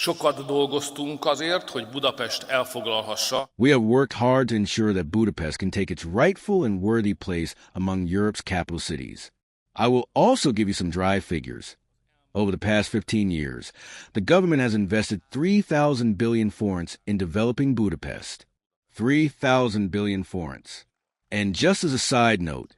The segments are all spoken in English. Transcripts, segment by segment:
Sokat dolgoztunk azért, hogy Budapest elfoglalhassa. We have worked hard to ensure that Budapest can take its rightful and worthy place among Europe's capital cities. I will also give you some dry figures. Over the past 15 years, the government has invested 3,000 billion forints in developing Budapest. 3,000 billion forints. And just as a side note,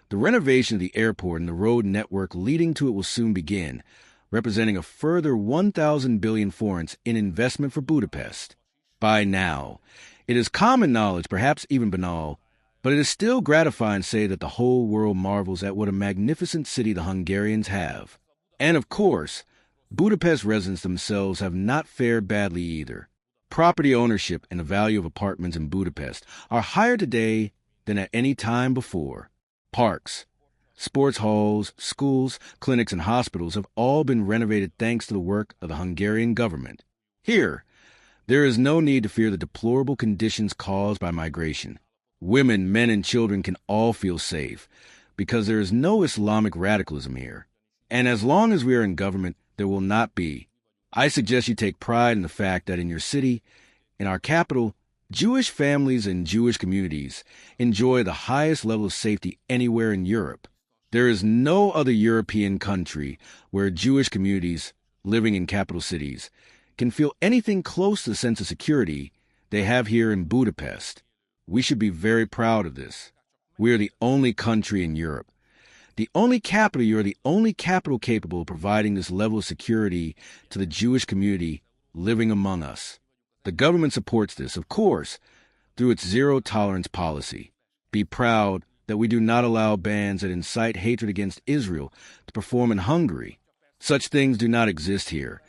the renovation of the airport and the road network leading to it will soon begin, representing a further 1,000 billion forints in investment for Budapest. By now, it is common knowledge, perhaps even banal, but it is still gratifying to say that the whole world marvels at what a magnificent city the Hungarians have. And of course, Budapest residents themselves have not fared badly either. Property ownership and the value of apartments in Budapest are higher today than at any time before. Parks, sports halls, schools, clinics, and hospitals have all been renovated thanks to the work of the Hungarian government. Here, there is no need to fear the deplorable conditions caused by migration. Women, men, and children can all feel safe because there is no Islamic radicalism here. And as long as we are in government, there will not be. I suggest you take pride in the fact that in your city, in our capital, Jewish families and Jewish communities enjoy the highest level of safety anywhere in Europe. There is no other European country where Jewish communities living in capital cities can feel anything close to the sense of security they have here in Budapest. We should be very proud of this. We are the only country in Europe. The only capital, you're the only capital capable of providing this level of security to the Jewish community living among us. The government supports this, of course, through its zero-tolerance policy. Be proud that we do not allow bands that incite hatred against Israel to perform in Hungary. Such things do not exist here,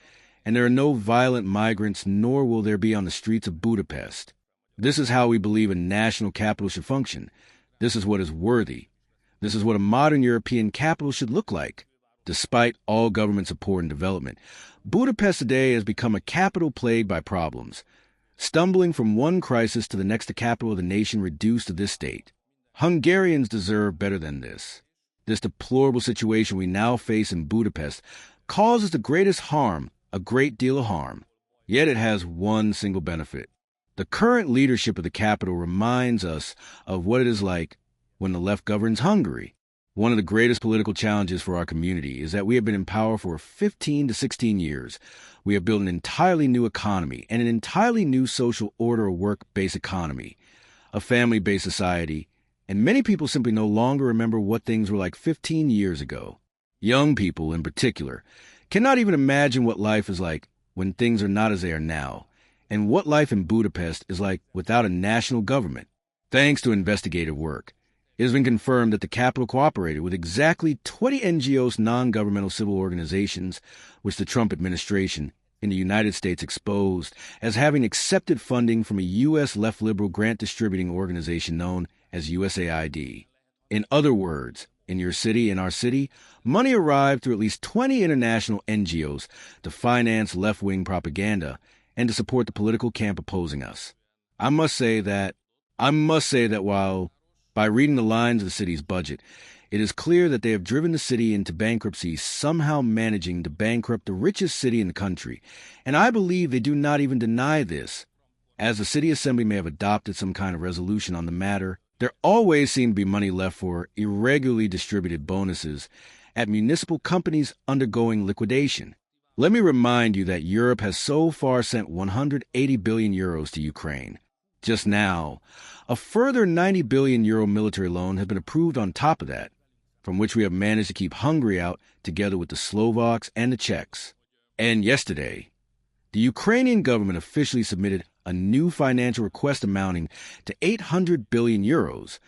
and there are no violent migrants, nor will there be on the streets of Budapest. This is how we believe a national capital should function. This is what is worthy. This is what a modern European capital should look like. Despite all government support and development, Budapest today has become a capital plagued by problems, stumbling from one crisis to the next, the capital of the nation reduced to this state. Hungarians deserve better than this. This deplorable situation we now face in Budapest causes the greatest harm, a great deal of harm. Yet it has one single benefit. The current leadership of the capital reminds us of what it is like when the left governs Hungary. One of the greatest political challenges for our community is that we have been in power for 15 to 16 years. We have built an entirely new economy and an entirely new social order, a work-based economy, a family-based society, and many people simply no longer remember what things were like 15 years ago. Young people, in particular, cannot even imagine what life is like when things are not as they are now, and what life in Budapest is like without a national government. Thanks to investigative work, it has been confirmed that the capital cooperated with exactly 20 NGOs, non-governmental civil organizations, which the Trump administration in the United States exposed as having accepted funding from a U.S. left-liberal grant-distributing organization known as USAID. In other words, in your city, in our city, money arrived through at least 20 international NGOs to finance left-wing propaganda and to support the political camp opposing us. I must say that while by reading the lines of the city's budget, it is clear that they have driven the city into bankruptcy, somehow managing to bankrupt the richest city in the country. And I believe they do not even deny this. As the city assembly may have adopted some kind of resolution on the matter, there always seemed to be money left for irregularly distributed bonuses at municipal companies undergoing liquidation. Let me remind you that Europe has so far sent 180 billion euros to Ukraine. Just now, a further 90 billion euro military loan has been approved on top of that, from which we have managed to keep Hungary out together with the Slovaks and the Czechs. And yesterday, the Ukrainian government officially submitted a new financial request amounting to 800 billion euros,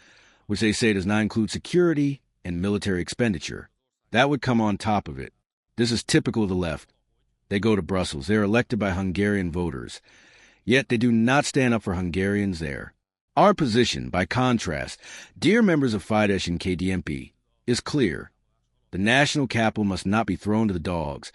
which they say does not include security and military expenditure. That would come on top of it. This is typical of the left. They go to Brussels. They are elected by Hungarian voters. Yet they do not stand up for Hungarians there. Our position, by contrast, dear members of Fidesz and KDNP, is clear. The national capital must not be thrown to the dogs.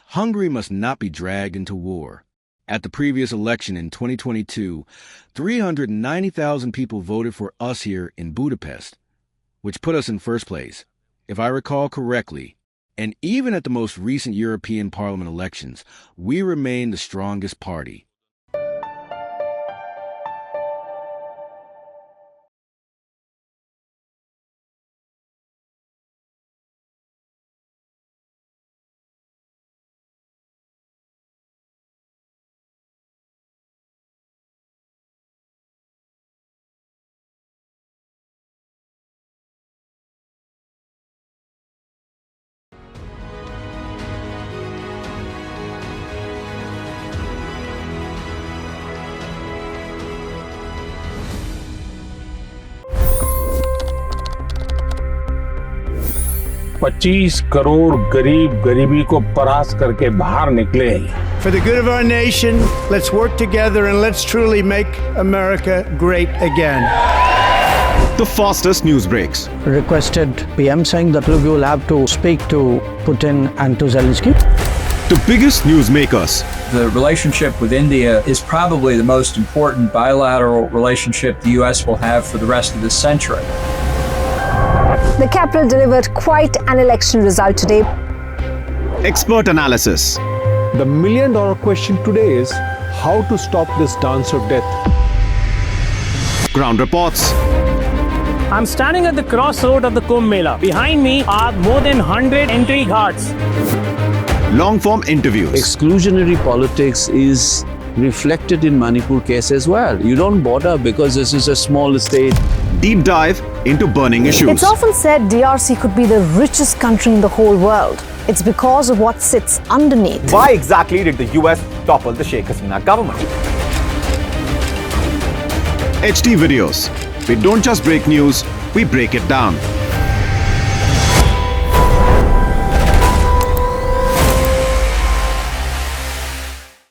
Hungary must not be dragged into war. At the previous election in 2022, 390,000 people voted for us here in Budapest, which put us in first place. If I recall correctly, And even at the most recent European Parliament elections, we remain the strongest party. $25 crore गरीब गरीबी को परास्त करके बाहर निकले। For the good of our nation, let's work together and let's truly make America great again. The fastest news breaks. Requested PM saying that look, you will have to speak to Putin and to Zelensky. The biggest news makers. The relationship with India is probably the most important bilateral relationship the US will have for the rest of this century. The capital delivered quite an election result today. Expert analysis. The million-dollar question today is how to stop this dance of death. Ground reports. I'm standing at the crossroad of the Kumbh Mela. Behind me are more than 100 entry ghats. Long-form interviews. Exclusionary politics is reflected in Manipur case as well. You don't bother because this is a small state. Deep dive into burning issues. It's often said DRC could be the richest country in the whole world. It's because of what sits underneath. Why exactly did the US topple the Sheikh Hasina government? HT videos. We don't just break news, we break it down.